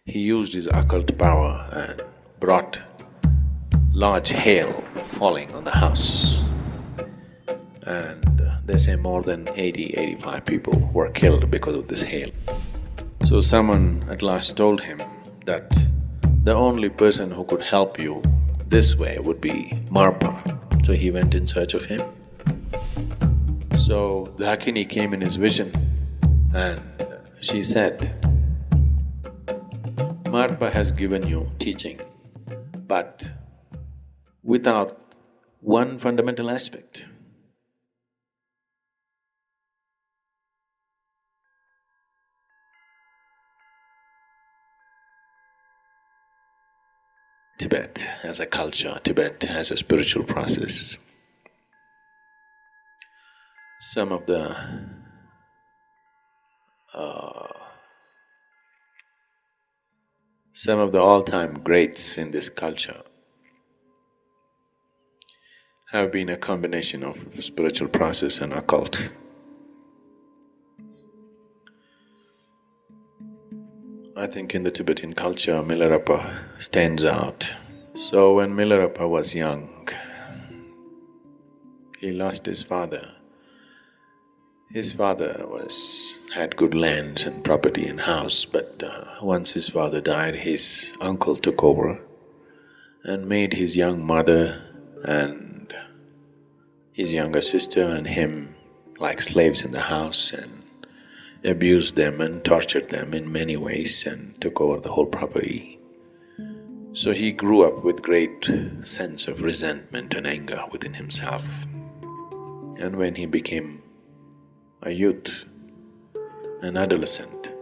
he used his occult power and brought large hail falling on the house. And they say more than 85 people were killed because of this hail. So someone at last told him that the only person who could help you this way would be Marpa. So he went in search of him. So the Dakini came in his vision and she said, Marpa has given you teaching, but without one fundamental aspect. Tibet as a culture, Tibet as a spiritual process. Some of the all-time greats in this culture have been a combination of spiritual process and occult. I think in the Tibetan culture, Milarepa stands out. So when Milarepa was young, he lost his father. His father had good lands and property and house, but once his father died, his uncle took over and made his young mother and his younger sister and him like slaves in the house and abused them and tortured them in many ways and took over the whole property. So he grew up with great sense of resentment and anger within himself. And when he became a youth, an adolescent,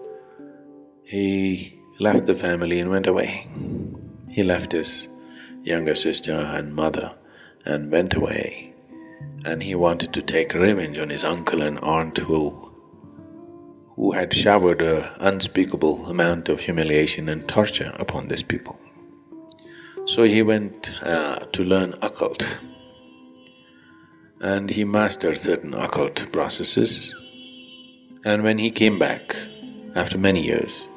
he left the family and went away. He left his younger sister and mother and went away, and he wanted to take revenge on his uncle and aunt who had showered an unspeakable amount of humiliation and torture upon these people. So he went to learn occult, and he mastered certain occult processes. And when he came back, after many years,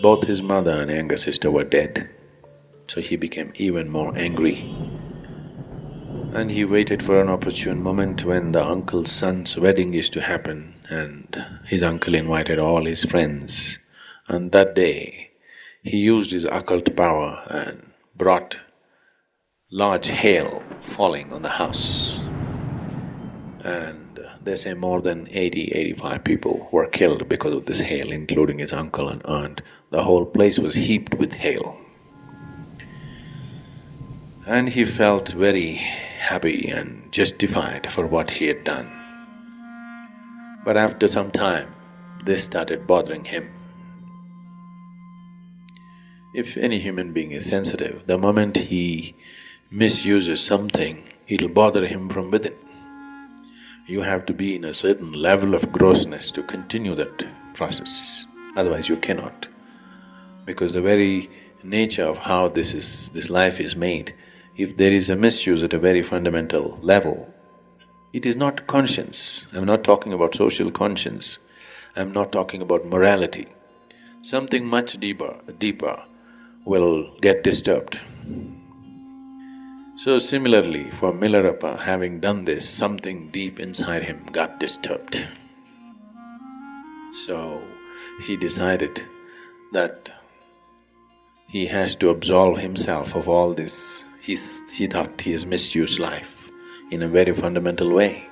both his mother and younger sister were dead. So he became even more angry. And he waited for an opportune moment when the uncle's son's wedding is to happen, and his uncle invited all his friends. And that day, he used his occult power and brought large hail falling on the house. And they say more than 85 people were killed because of this hail, including his uncle and aunt. The whole place was heaped with hail. And he felt very happy and justified for what he had done. But after some time, this started bothering him. If any human being is sensitive, the moment he misuses something, it'll bother him from within. You have to be in a certain level of grossness to continue that process, otherwise you cannot. Because the very nature of how this life is made, if there is a misuse at a very fundamental level, it is not conscience. I'm not talking about social conscience, I'm not talking about morality. Something much deeper will get disturbed. So similarly, for Milarepa, having done this, something deep inside him got disturbed. So he decided that he has to absolve himself of all this. He thought he has misused life in a very fundamental way.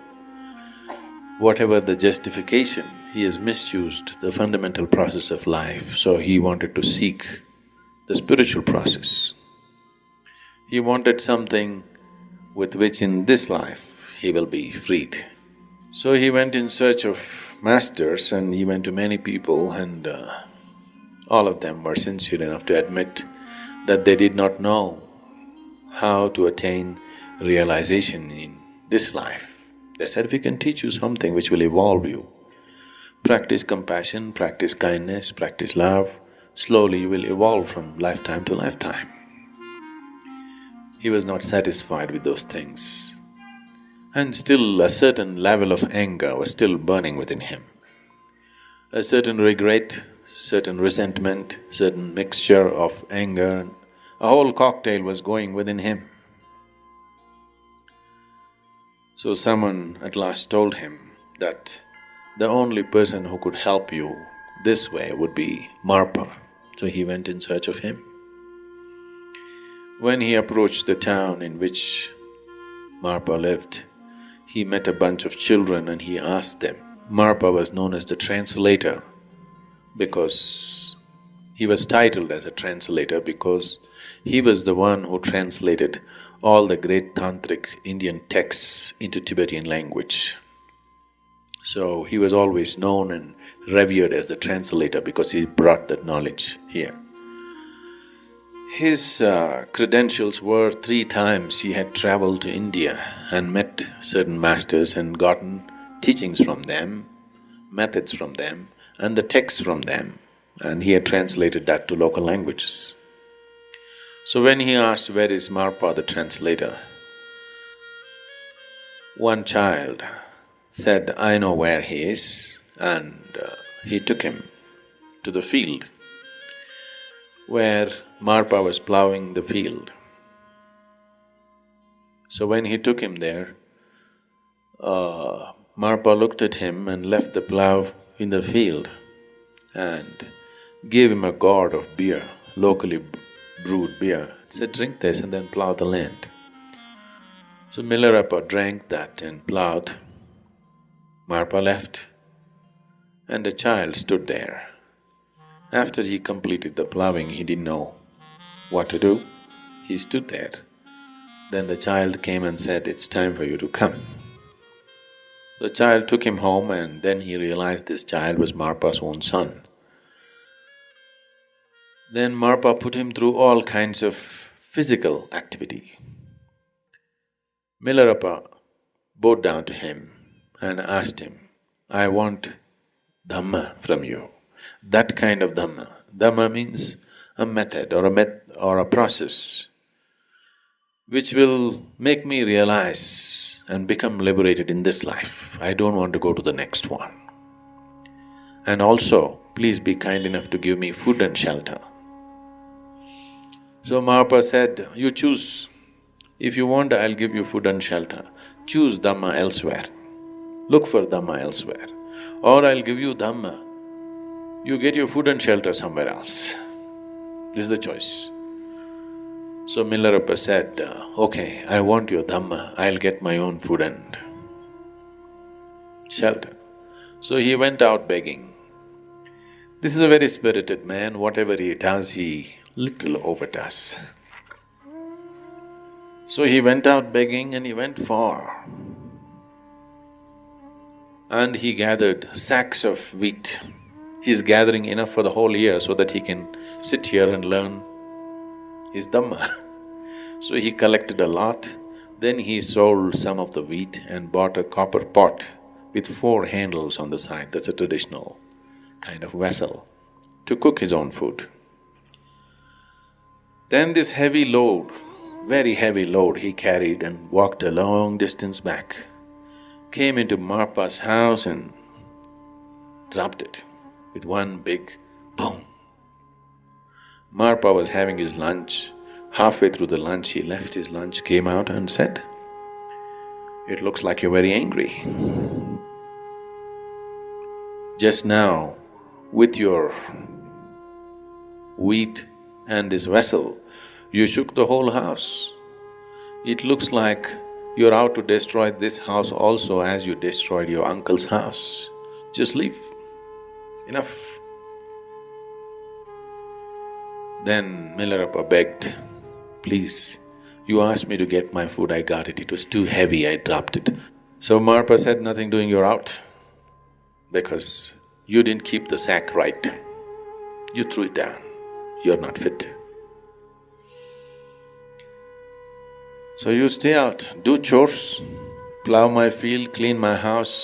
Whatever the justification, he has misused the fundamental process of life, so he wanted to seek the spiritual process. He wanted something with which in this life he will be freed. So he went in search of masters and he went to many people, and all of them were sincere enough to admit that they did not know how to attain realization in this life. They said, we can teach you something which will evolve you. Practice compassion, practice kindness, practice love. Slowly you will evolve from lifetime to lifetime. He was not satisfied with those things. And still a certain level of anger was still burning within him. A certain regret certain resentment, certain mixture of anger. A whole cocktail was going within him. So someone at last told him that the only person who could help you this way would be Marpa. So he went in search of him. When he approached the town in which Marpa lived, he met a bunch of children and he asked them. Marpa was known as the translator because he was titled as a translator because he was the one who translated all the great Tantric Indian texts into Tibetan language. So he was always known and revered as the translator because he brought that knowledge here. His credentials were 3 times he had traveled to India and met certain masters and gotten teachings from them, methods from them, and the texts from them, and he had translated that to local languages. So when he asked, "Where is Marpa the translator?" one child said, "I know where he is," and he took him to the field where Marpa was ploughing the field. So when he took him there, Marpa looked at him and left the plough in the field and gave him a gourd of beer, locally brewed beer. Said, "Drink this and then plough the land." So Milarepa drank that and ploughed. Marpa left and the child stood there. After he completed the ploughing, he didn't know what to do. He stood there. Then the child came and said, "It's time for you to come." The child took him home and then he realized this child was Marpa's own son. Then Marpa put him through all kinds of physical activity. Milarepa bowed down to him and asked him, "I want Dhamma from you, that kind of Dhamma." Dhamma means a method or a process which will make me realize and become liberated in this life. I don't want to go to the next one. And also, please be kind enough to give me food and shelter. So Marpa said, "You choose. If you want, I'll give you food and shelter. Choose Dhamma elsewhere. Look for Dhamma elsewhere. Or I'll give you Dhamma, you get your food and shelter somewhere else. This is the choice." So Milarepa said, "Okay, I want your Dhamma, I'll get my own food and shelter." So he went out begging. This is a very spirited man, whatever he does, he little overdoes. So he went out begging and he went far. And he gathered sacks of wheat. He's gathering enough for the whole year so that he can sit here and learn his Dhamma. So he collected a lot, then he sold some of the wheat and bought a copper pot with 4 handles on the side, that's a traditional kind of vessel, to cook his own food. Then this heavy load, very heavy load he carried and walked a long distance back, came into Marpa's house and dropped it with one big boom. Marpa was having his lunch. Halfway through the lunch, he left his lunch, came out and said, "It looks like you're very angry. Just now, with your wheat and this vessel, you shook the whole house. It looks like you're out to destroy this house also as you destroyed your uncle's house. Just leave. Enough." Then Milarepa begged, "Please, you asked me to get my food, I got it. It was too heavy, I dropped it." So Marpa said, "Nothing doing, you're out. Because you didn't keep the sack right. You threw it down. You're not fit. So you stay out, do chores, plough my field, clean my house,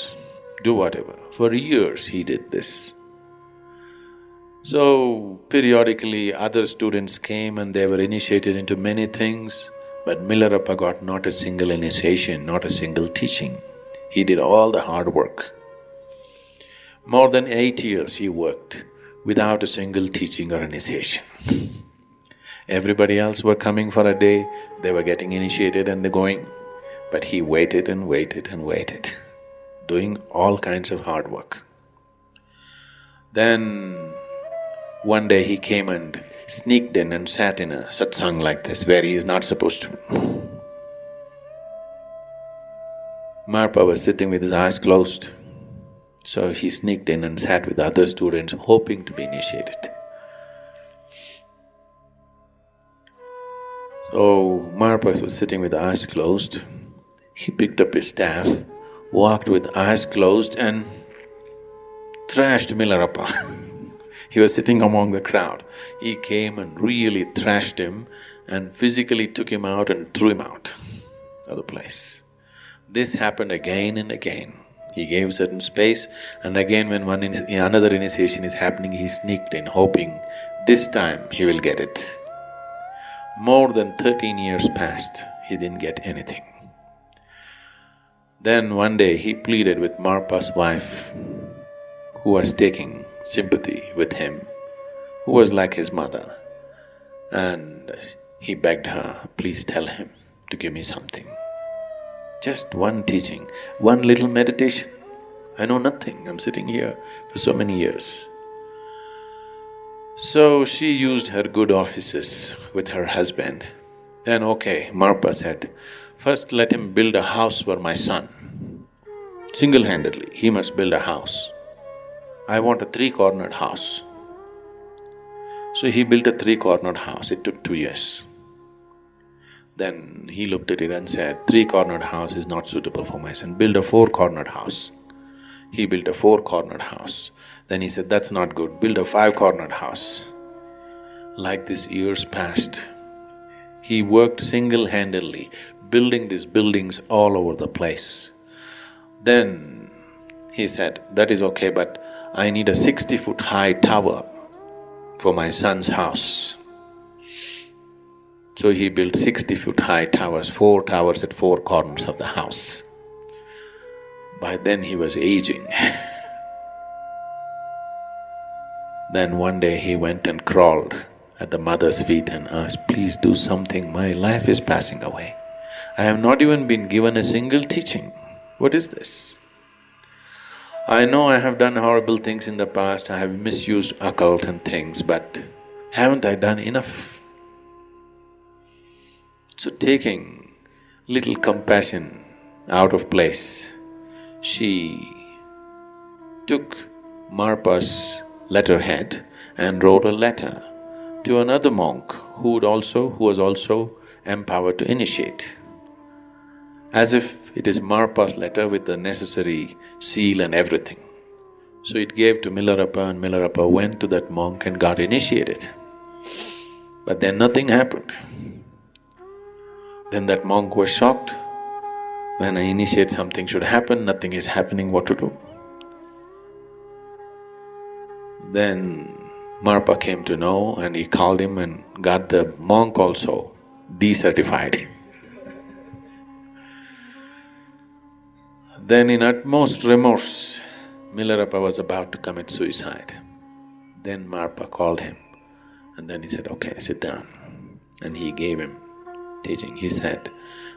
do whatever." For years he did this. So periodically other students came and they were initiated into many things, but Milarepa got not a single initiation, not a single teaching. He did all the hard work. More than 8 years he worked without a single teaching or initiation. Everybody else were coming for a day, they were getting initiated and they're going, but he waited and waited and waited, doing all kinds of hard work. Then one day he came and sneaked in and sat in a satsang like this where he is not supposed to. Marpa was sitting with his eyes closed, so he sneaked in and sat with other students hoping to be initiated. So Marpa was sitting with eyes closed. He picked up his staff, walked with eyes closed and thrashed Milarepa. He was sitting among the crowd. He came and really thrashed him and physically took him out and threw him out of the place. This happened again and again. He gave certain space, and again when another initiation is happening, he sneaked in, hoping this time he will get it. More than 13 years passed, he didn't get anything. Then one day he pleaded with Marpa's wife, who was taking sympathy with him, who was like his mother, and he begged her, please tell him to give me something. Just one teaching, one little meditation. I know nothing, I'm sitting here for so many years. So she used her good offices with her husband. Then okay, Marpa said, first let him build a house for my son. Single-handedly, he must build a house. I want a three-cornered house. So he built a three-cornered house, it took 2 years. Then he looked at it and said, three-cornered house is not suitable for my son, build a four-cornered house. He built a four-cornered house. Then he said, that's not good, build a five-cornered house. Like this years passed. He worked single-handedly, building these buildings all over the place. Then he said, that is okay, but I need a 60-foot high tower for my son's house. So he built 60-foot high towers, 4 towers at 4 corners of the house. By then he was aging. Then one day he went and crawled at the mother's feet and asked, please do something, my life is passing away. I have not even been given a single teaching. What is this? I know I have done horrible things in the past, I have misused occult and things, but haven't I done enough? So taking little compassion out of place, she took Marpa's letterhead and wrote a letter to another monk who was also empowered to initiate, as if it is Marpa's letter with the necessary seal and everything. So it gave to Milarepa, and Milarepa went to that monk and got initiated. But then nothing happened. Then that monk was shocked. When I initiate something should happen, nothing is happening, what to do? Then Marpa came to know and he called him and got the monk also decertified. Then in utmost remorse, Milarepa was about to commit suicide. Then Marpa called him and then he said, okay, sit down. And he gave him teaching. He said,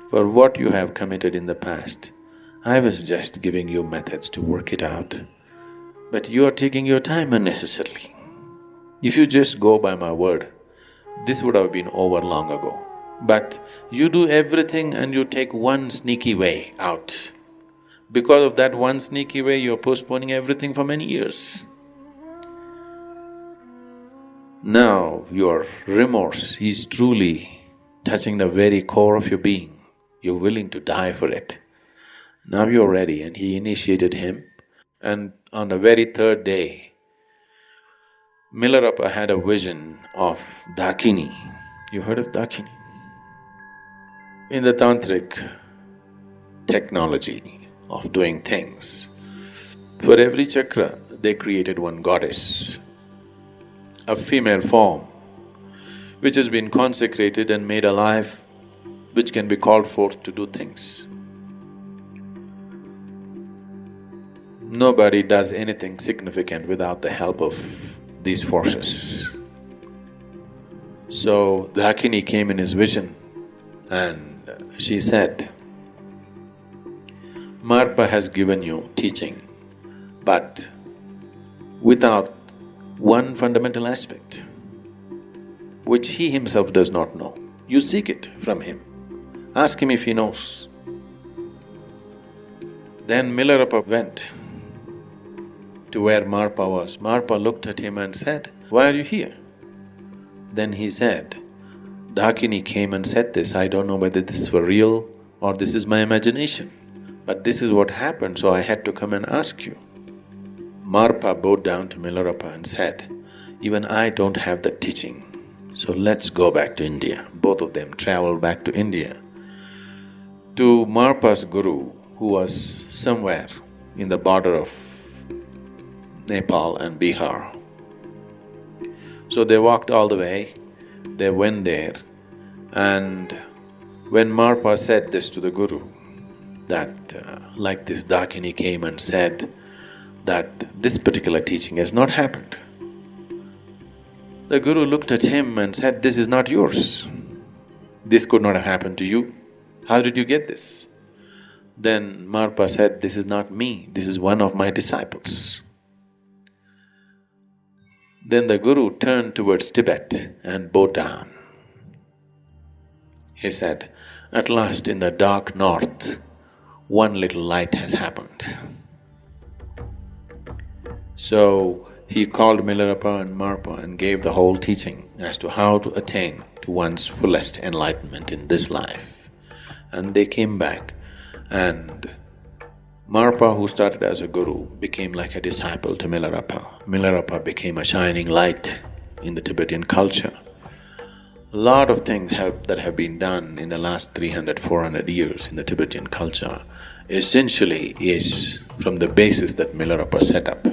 for what you have committed in the past, I was just giving you methods to work it out, but you are taking your time unnecessarily. If you just go by my word, this would have been over long ago. But you do everything and you take one sneaky way out. Because of that one sneaky way, you're postponing everything for many years. Now your remorse is truly touching the very core of your being. You're willing to die for it. Now you're ready. And he initiated him, and on the very third day, Milarepa had a vision of Dakini. You heard of Dakini? In the Tantric technology of doing things, for every chakra they created one goddess, a female form, which has been consecrated and made alive, which can be called forth to do things. Nobody does anything significant without the help of these forces. So Dakini came in his vision and she said, Marpa has given you teaching, but without one fundamental aspect, which he himself does not know. You seek it from him. Ask him if he knows. Then Milarepa went to where Marpa was. Marpa looked at him and said, "Why are you here?" Then he said, Dakini came and said this, I don't know whether this is for real or this is my imagination, but this is what happened, so I had to come and ask you. Marpa bowed down to Milarepa and said, even I don't have the teaching, so let's go back to India. Both of them traveled back to India, to Marpa's guru, who was somewhere in the border of Nepal and Bihar. So they walked all the way, they went there, and when Marpa said this to the guru, that like this Dakini came and said that this particular teaching has not happened, the guru looked at him and said, this is not yours. This could not have happened to you. How did you get this? Then Marpa said, this is not me, this is one of my disciples. Then the guru turned towards Tibet and bowed down. He said, at last in the dark north, one little light has happened. So he called Milarepa and Marpa and gave the whole teaching as to how to attain to one's fullest enlightenment in this life. And they came back, and Marpa, who started as a guru, became like a disciple to Milarepa. Milarepa became a shining light in the Tibetan culture. A lot of things that have been done in the last 300–400 years in the Tibetan culture essentially is from the basis that Milarepa set up.